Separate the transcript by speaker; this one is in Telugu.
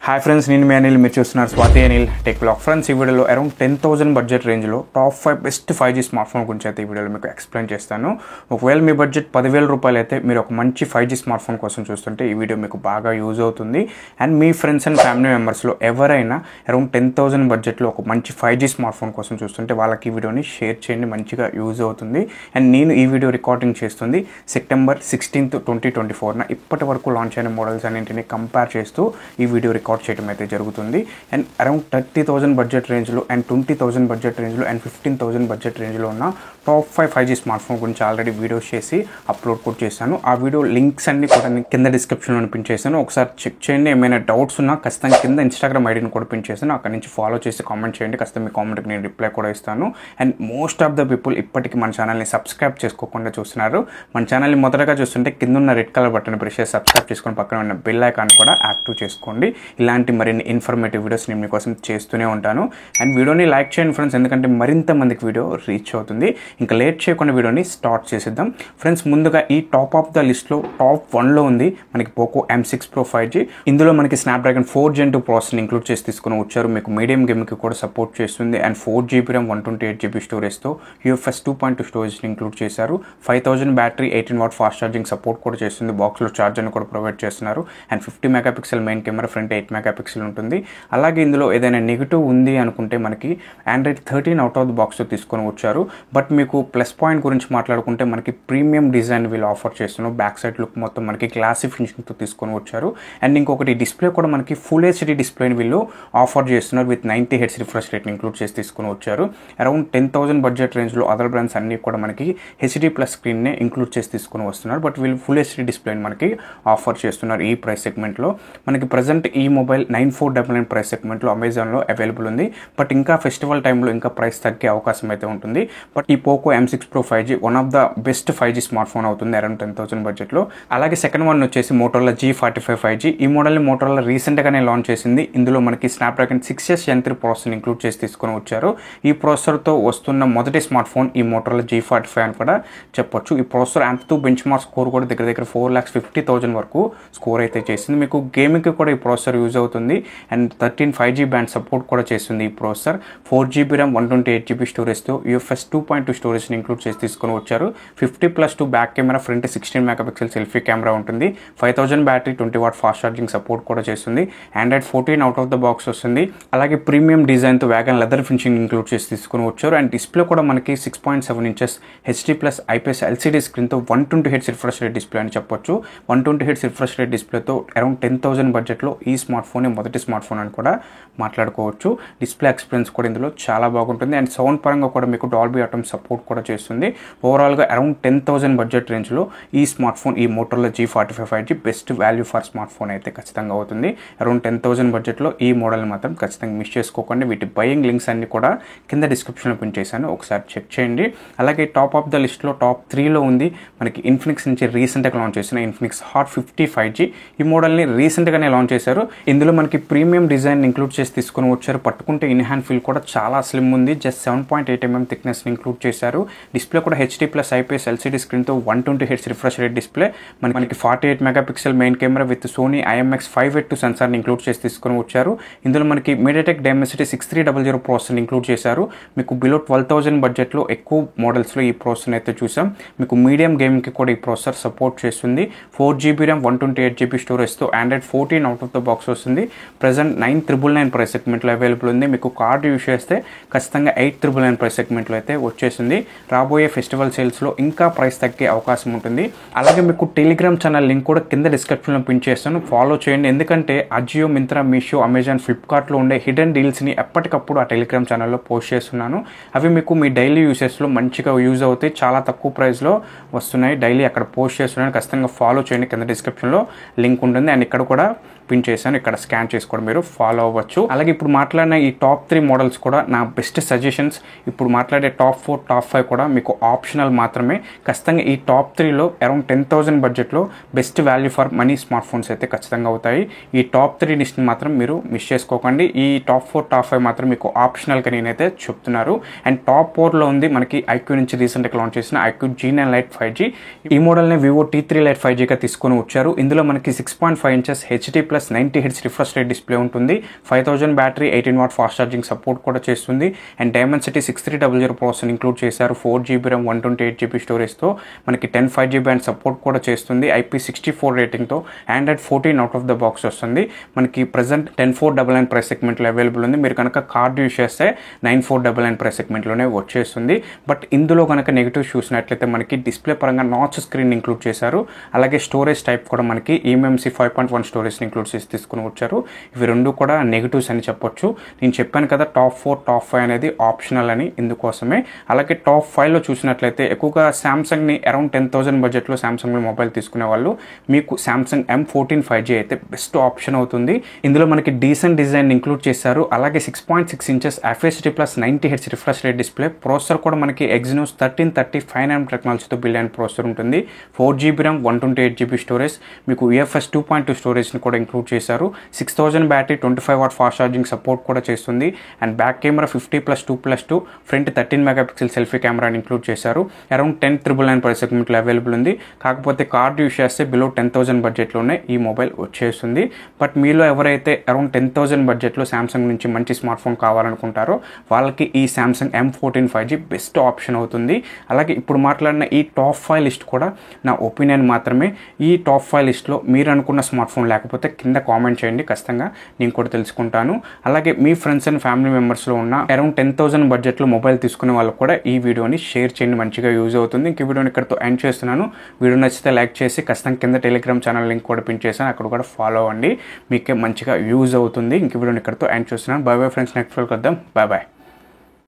Speaker 1: హాయ్ ఫ్రెండ్స్, నేను మీ అనిల్. మీరు చూస్తున్నారు Swathi Anil tech blog. Friends, ఈ వీడియోలో అరౌండ్ 10,000 బడ్జెట్ రేంజ్లో top 5 best 5G smart phone గురించి అయితే ఈ వీడియోలో మీకు ఎక్స్ప్లెయిన్ చేస్తాను. ఒకవేళ మీ బడ్జెట్ 10,000 రూపాయలు అయితే మీరు ఒక మంచి 5G స్మార్ట్ ఫోన్ కోసం చూస్తుంటే ఈ వీడియో మీకు బాగా యూజ్ అవుతుంది. అండ్ మీ ఫ్రెండ్స్ అండ్ ఫ్యామిలీ మెంబర్స్లో ఎవరైనా అరౌండ్ 10,000 బడ్జెట్లో ఒక మంచి 5G స్మార్ట్ ఫోన్ కోసం చూస్తుంటే వాళ్ళకి ఈ వీడియోని షేర్ చేయండి, మంచిగా యూజ్ అవుతుంది. అండ్ నేను ఈ వీడియో రికార్డింగ్ చేస్తుంది సెప్టెంబర్ 16th, 2024 ఇప్పటి వరకు లాంచ్ అయిన మోడల్స్ అన్నింటినీ కంపేర్ చేస్తూ ఈ వీడియో రికార్డ్ చేయడం అయితే జరుగుతుంది. అండ్ అరౌండ్ 30,000 బడ్జెట్ రేంజ్లో అండ్ 20,000 బడ్జెట్ రేంజ్లో అండ్ 15,000 బడ్జెట్ రేంజ్లో ఉన్న టాప్ 5 స్మార్ట్ ఫోన్ గురించి ఆల్రెడీ వీడియోస్ చేసి అప్లోడ్ కూడా చేశాను. ఆ వీడియో లింక్స్ అన్ని కూడా కింద డిస్క్రిప్షన్లో పిన్ చేశాను, ఒకసారి చెక్ చేయండి. ఏమైనా డౌట్స్ ఉన్నా ఖచ్చితంగా కింద ఇన్స్టాగ్రామ్ ఐడిని కూడా పిన్ చేశాను, అక్కడ నుంచి ఫాలో చేసి కామెంట్ చేయండి. ఖచ్చితంగా మీ కామెంట్కి నేను రిప్లై కూడా ఇస్తాను. And most of the people ఇప్పటికీ మన ఛానల్ని సబ్స్క్రైబ్ చేసుకోకుండా చూస్తున్నారు. మన ఛానల్ని మొదటగా చూస్తుంటే కింద ఉన్న రెడ్ కలర్ బటన్ ప్రెస్ చేసి సబ్స్క్రైబ్ చేసుకొని పక్కన ఉన్న బెల్ ఐకాన్ కూడా యాక్టివ్ చేసుకోండి. ఇలాంటి మరిన్ని ఇన్ఫర్మేటివ్ వీడియోస్ నేను మీకోసం చేస్తూనే ఉంటాను. అండ్ వీడియోని లైక్ చేయండి ఫ్రెండ్స్, ఎందుకంటే మరింత మందికి వీడియో రీచ్ అవుతుంది. ఇంకా లేట్ చేయకుండా వీడియోని స్టార్ట్ చేసేద్దాం. ఫ్రెండ్స్, ముందుగా ఈ టాప్ ఆఫ్ ద లిస్ట్లో టాప్ 1లో ఉంది మనకి పోకో M6 Pro 5G. ఇందులో మనకి స్నాప్డ్రాగన్ 4 Gen 2 ప్రాసెసర్ని ఇంక్లూడ్ చేసి తీసుకుని వచ్చారు. మీకు మీడియం గేమ్కి కూడా సపోర్ట్ చేస్తుంది. అండ్ 4GB RAM 128GB స్టోరేజ్తో UFS 2.2 స్టోరేజ్ని ఇంక్లూడ్ చేశారు. 5000 battery, 18W fast charging support కూడా చేస్తుంది. బాక్స్లో ఛార్జర్ని కూడా ప్రొవైడ్ చేస్తున్నారు. And 50 megapixel main camera, front 8 megapixel ఉంటుంది. అలాగే ఇందులో ఏదైనా నెగిటివ్ ఉంది అనుకుంటే మనకి Android 13 అవుట్ ఆఫ్ ద బాక్స్తో తీసుకొని వచ్చారు. బట్ మీకు ప్లస్ పాయింట్ గురించి మాట్లాడుకుంటే మనకి ప్రీమియం డిజైన్ వీళ్ళు ఆఫర్ చేస్తున్నారు. బ్యాక్ సైడ్ లుక్ మొత్తం మనకి గ్లాసీ ఫినిషింగ్తో తీసుకొని వచ్చారు. అండ్ ఇంకొకటి డిస్ప్లే కూడా మనకి ఫుల్ హెచ్డి డిస్ప్లేని వీళ్ళు ఆఫర్ చేస్తున్నారు. విత్ 90Hz రిఫ్రెష్ రేట్ని ఇంక్లూడ్ చేసి తీసుకొని వచ్చారు. అరౌండ్ 10,000 బడ్జెట్ రేంజ్లో అదర్ బ్రాండ్స్ అన్నీ కూడా మనకి హెచ్డి ప్లస్ స్క్రీన్నే ఇంక్లూడ్ చేసి తీసుకొని వస్తున్నారు. బట్ వీళ్ళు ఫుల్ హెచ్డి డిస్ప్లేని మనకి ఆఫర్ చేస్తున్నారు ఈ ప్రైస్ సెగ్మెంట్లో. మనకి ప్రజెంట్ ఈ మొబైల్ 9499 ప్రైస్ సెగ్మెంట్లో అమెజాన్లో అవైలబుల్ ఉంది. బట్ ఇంకా ఫెస్టివల్ టైంలో ఇంకా ప్రైస్ తగ్గే అవకాశం అయితే ఉంటుంది. బట్ ఈ Poco M6 Pro 5G one of the best 5G smart phone అవుతుంది అరౌండ్ 10,000 బడ్జెట్లో. అలాగే సెకండ్ వన్ వచ్చేసి మోటోరోలా G45 5G. ఈ మోడల్ని మోటోరోలా రీసెంట్గానే లాంచ్ చేసింది. ఇందులో మనకి స్నాప్డ్రాగన్ 6S Gen 3 ప్రాసెసర్ని ఇంక్లూడ్ చేసి తీసుకొని వచ్చారు. ఈ ప్రాసెసర్తో వస్తున్న మొదటి స్మార్ట్ ఫోన్ ఈ మోటోరోలా G45 అని కూడా చెప్పొచ్చు. ఈ ప్రాసెసర్ అంతతో బెంచ్ మార్క్ స్కోర్ కూడా దగ్గర 4,50,000 వరకు స్కోర్ అయితే చేసింది. మీకు గేమింగ్కి కూడా ఈ ప్రాసెసర్ యూజ్ అవుతుంది. అండ్ 13 5G బ్యాండ్ సపోర్ట్ కూడా చేస్తుంది ఈ ప్రాసెసర్. 4GB RAM 128GB స్టోరేజ్తో UFS 2.2 స్టోరేజ్ని ఇంక్లూడ్ చేసి తీసుకొని వచ్చారు. 50+2 back camera, front 16 megapixel selfie camera ఉంటుంది. 5000 battery, 20W fast charging support కూడా చేస్తుంది. Android 14 out of the box వస్తుంది. అలాగే ప్రీమియం డిజైన్తో వ్యాగన్ లెదర్ ఫినిషింగ్ ఇంక్లూడ్ చేసి తీసుకొని వచ్చారు. అండ్ డిస్ప్లే కూడా మనకి 6.7 ఇంచెస్ HD+ IPS LCD స్క్రీన్తో 120Hz రిఫ్రెష్ రేట్ డిస్ప్లే అని చెప్పొచ్చు. 120Hz రిఫ్రెష్ రేట్ డిస్ప్లేతో అరౌండ్ 10,000 బడ్జెట్లో ఈ స్మార్ట్ ఫోన్ మొదటి స్మార్ట్ ఫోన్ అని కూడా మాట్లాడుకోవచ్చు. డిస్ప్లే ఎక్స్పీరియన్స్ కూడా ఇందులో చాలా బాగుంటుంది. అండ్ సౌండ్ పరంగా కూడా మీకు డాల్బీ అటామ్ సపోర్ట్ కూడా చేస్తుంది. ఓవరాల్గా అరౌండ్ 10,000 బడ్జెట్ రేంజ్లో ఈ స్మార్ట్ ఫోన్ ఈ Motorola G45 5G best value for smart phone అయితే ఖచ్చితంగా అవుతుంది. అరౌండ్ 10,000 బడ్జెట్లో ఈ మోడల్ని మాత్రం ఖచ్చితంగా మిస్ చేసుకోకండి. వీటి బయింగ్ లింక్స్ అన్ని కూడా కింద డిస్క్రిప్షన్లో పిన్ చేశాను, ఒకసారి చెక్ చేయండి. అలాగే టాప్ ఆఫ్ ద లిస్ట్లో టాప్ 3లో ఉంది మనకి ఇన్ఫినిక్స్ నుంచి రీసెంట్గా లాంచ్ చేసిన ఇన్ఫినిక్స్ హాట్ 50 5G. ఈ మోడల్ని రీసెంట్గానే లాంచ్ చేశారు. ఇందులో మనకి ప్రీమియం డిజైన్ ఇంక్లూడ్ చేసి తీసుకొని వచ్చారు. పట్టుకుంటే ఇన్ హ్యాండ్ ఫీల్ కూడా చాలా స్లిమ్ ఉంది. జస్ట్ 7.8mm థిక్నెస్ని ఇంక్లూడ్ చేశారు. డిస్ప్లే కూడా HD+ IPS LCD స్క్రీన్తో 120Hz రిఫ్రెష్ రేట్ డిస్ప్లే. మనకి 48 megapixel main camera with Sony IMX582 సెన్సార్ని ఇంక్లూడ్ చేసి తీసుకొని వచ్చారు. ఇందులో మనకి MediaTek Dimensity 6300 ప్రాసెసర్ని ఇంక్లూడ్ చేశారు. మీకు బిలో 12,000 బడ్జెట్లో ఎక్కువ మోడల్స్లో ఈ ప్రాసెసర్ని అయితే చూసాం. మీకు మీడియం గేమ్కి కూడా ఈ ప్రాసెసర్ సపోర్ట్ చేస్తుంది. 4GB RAM 128GB స్టోరేజ్తో Android 14 out of the box వస్తుంది. ప్రజెంట్ 9,999 ప్రైస్ సెగ్మెంట్లో అవైలబుల్ ఉంది. మీకు కార్డు యూస్ చేస్తే ఖచ్చితంగా 8,999 ప్రైస్ సెగ్మెంట్లో అయితే వచ్చేసింది. రాబోయే ఫెస్టివల్ సేల్స్లో ఇంకా ప్రైస్ తగ్గే అవకాశం ఉంటుంది. అలాగే మీకు టెలిగ్రామ్ ఛానల్ లింక్ కూడా కింద డిస్క్రిప్షన్లో పిన్ చేస్తాను, ఫాలో చేయండి. ఎందుకంటే అజియో, మింత్రా, మీషో, అమెజాన్, ఫ్లిప్కార్ట్లో ఉండే హిడెన్ డీల్స్ని ఎప్పటికప్పుడు ఆ టెలిగ్రామ్ ఛానల్లో పోస్ట్ చేస్తున్నాను. అవి మీకు మీ డైలీ యూసెస్లో మంచిగా యూజ్ అవుతాయి. చాలా తక్కువ ప్రైస్లో వస్తున్నాయి. డైలీ అక్కడ పోస్ట్ చేస్తున్నాను, ఖచ్చితంగా ఫాలో చేయండి. కింద డిస్క్రిప్షన్లో లింక్ ఉంటుంది. అండ్ ఇక్కడ కూడా పిన్ చేశాను, ఇక్కడ స్కాన్ చేసి కూడా మీరు ఫాలో అవ్వచ్చు. అలాగే ఇప్పుడు మాట్లాడిన ఈ టాప్ 3 మోడల్స్ కూడా నా బెస్ట్ సజెషన్స్. ఇప్పుడు మాట్లాడే టాప్ 4, టాప్ 5 కూడా మీకు ఆప్షనల్ మాత్రమే. ఖచ్చితంగా ఈ టాప్ 3లో అరౌండ్ 10,000 బడ్జెట్లో best value for money smart phones అయితే ఖచ్చితంగా అవుతాయి. ఈ టాప్ 3 లిస్ట్ని మాత్రం మీరు మిస్ చేసుకోకండి. ఈ టాప్ 4, టాప్ 5 మాత్రం మీకు ఆప్షనల్గా నేనైతే చెప్తున్నారు. అండ్ టాప్ 4లో ఉంది మనకి ఐక్యూ నుంచి రీసెంట్గా లాంచ్ చేసిన ఐక్యూ G9 Lite 5G. ఈ మోడల్ని వివో T3 Lite 5Gగా తీసుకొని వచ్చారు. ఇందులో మనకి 6.5 inches HD+ plus 90 Hz refresh rate display ఉంటుంది. 5000 battery, 18W fast charging support కూడా చేస్తుంది. అండ్ డైమెన్సిటీ 6300 ప్రాసెసర్ ఇంక్లూడ్ చేశారు. 4GB RAM, 128GB స్టోరేజ్తో మనకి 10 5G బ్యాండ్ సపోర్ట్ కూడా చేస్తుంది. IP64 రేటింగ్తో Android 14 out of the box వస్తుంది. మనకి ప్రజెంట్ 10499 ప్రైస్ సెగ్మెంట్లో అవైలబుల్ ఉంది. మీరు కనుక కార్డ్ యూస్ చేస్తే 9499 ప్రైస్ సెగ్మెంట్లోనే వచ్చేస్తుంది. బట్ ఇందులో కనుక నెగిటివ్ చూసినట్లయితే మనకి డిస్ప్లే పరంగా నాచ్ స్క్రీన్ ఇంక్లూడ్ చేశారు. అలాగే స్టోరేజ్ టైప్ కూడా మనకి eMMC 5.1 స్టోరేజ్ ఇంక్లూడ్ చేసి తీసుకుని వచ్చారు. ఇవి రెండు కూడా నెగిటివ్స్ అని చెప్పొచ్చు. నేను చెప్పాను కదా టాప్ 4 టాప్ 5 అనేది ఆప్షనల్ అని, ఇందుకోసమే. అలాగే టాప్ 5లో చూసినట్లయితే ఎక్కువగా శాంసంగ్ని అరౌండ్ 10,000 బడ్జెట్లో శాంసంగ్ మొబైల్ తీసుకునే వాళ్ళు మీకు శాంసంగ్ M14 5G అయితే బెస్ట్ ఆప్షన్ అవుతుంది. ఇందులో మనకి డీసెంట్ డిజైన్ ఇంక్లూడ్ చేశారు. అలాగే 6.6 inches FHD plus 90 Hz refresh rate display. Processor కూడా మనకి Exynos 1330 5nm టెక్నాలజీతో బిల్డ్ అయిన ప్రాసెసర్ ఉంటుంది. 4GB RAM, 128GB స్టోరేజ్, మీకు UFS 2.2 స్టోరేజ్ని కూడా ఇంక్లూడ్ చేశారు. 6000 battery, 25W fast charging support కూడా చేస్తుంది. And back camera 50+2+2, front 13 megapixel selfie కెమెరాని ఇంక్లూడ్ చేశారు. అరౌండ్ 10,999 ప్రైస్ సెగ్మెంట్లో అవైలబుల్ ఉంది. కాకపోతే కార్డ్ యూస్ చేస్తే బిలో 10,000 బడ్జెట్లోనే ఈ మొబైల్ వచ్చేస్తుంది. బట్ మీలో ఎవరైతే అరౌండ్ 10,000 బడ్జెట్లో శాంసంగ్ నుంచి మంచి స్మార్ట్ ఫోన్ కావాలనుకుంటారో వాళ్ళకి ఈ Samsung M14 5G best option అవుతుంది. అలాగే ఇప్పుడు మాట్లాడిన ఈ టాప్ 5 లిస్ట్ కూడా నా ఒపీనియన్ మాత్రమే. ఈ టాప్ 5 లిస్ట్లో మీరు అనుకున్న స్మార్ట్ ఫోన్ లేకపోతే కింద కామెంట్ చేయండి, ఖచ్చితంగా నేను కూడా తెలుసుకుంటాను. అలాగే మీ ఫ్రెండ్స్ అండ్ ఫ్యామిలీ మెంబర్స్లో ఉన్న అరౌండ్ 10,000 బడ్జెట్లో మొబైల్ తీసుకునే వాళ్ళకు కూడా ఈ వీడియోని షేర్ చేయండి, మంచిగా యూజ్ అవుతుంది. ఇంక వీడియోని ఇక్కడతో ఎండ్ చేస్తున్నాను. వీడియో నచ్చితే లైక్ చేసి ఖచ్చితంగా కింద టెలిగ్రామ్ ఛానల్ లింక్ కూడా పిన్ చేశాను, అక్కడ కూడా ఫాలో అవ్వండి, మీకే మంచిగా యూజ్ అవుతుంది. ఇంక వీడియోని ఇక్కడతో ఎండ్ చేస్తున్నాను. బై బై ఫ్రెండ్స్, నెక్స్ట్ వీడియోకి వద్దాం. Bye bye.